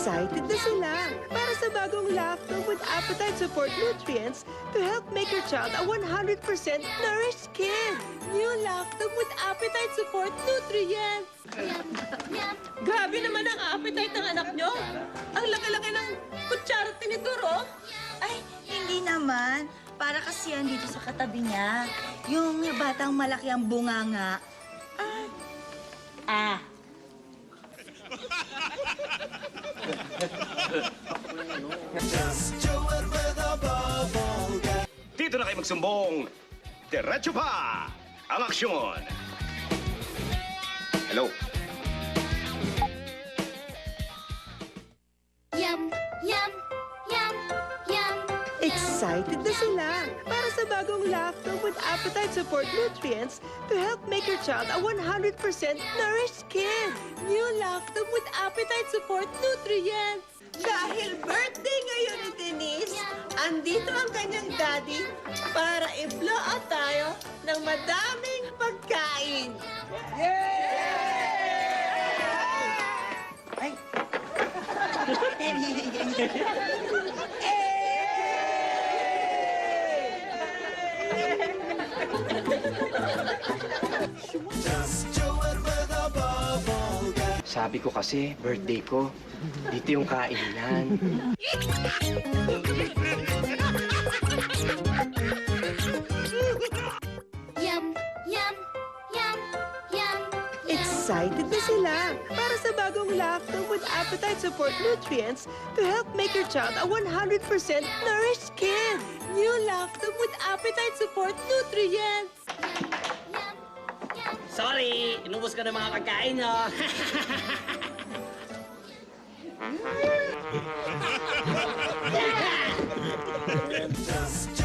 Excited na sila para sa bagong Lacto with Appetite Support Nutrients to help make your child a 100% nourished kid. New Lacto with Appetite Support Nutrients. Grabe naman ang appetite ng anak nyo. Ang laki-laki ng kutsara tinidor, oh. Ay, hindi naman. Para kasi yan dito sa katabi niya. Yung batang malaki ang bunganga. Dito na kayo magsumbong. Diretso pa ang aksyon. Hello. Yum, yum, yum, yum. Excited na sila para sa bagong Lacto with Appetite Support Nutrients to help make your child a 100% nourished kid. New Lacto with Appetite Support Nutrients. Dahil birthday ngayon ni Denise, andito ang kanyang daddy para i-blow out tayo ng madaming pagkain. Ay! Sabi ko kasi, birthday ko, dito yung kainan. Yum, yum, yum, yum. Excited na sila para sa bagong Lacto with Appetite Support Nutrients to help make your child a 100% nourished kid. New Lacto with Appetite Support Nutrients. Yum, yum. Sorry, inubos ko ng mga pagkain nyo. Just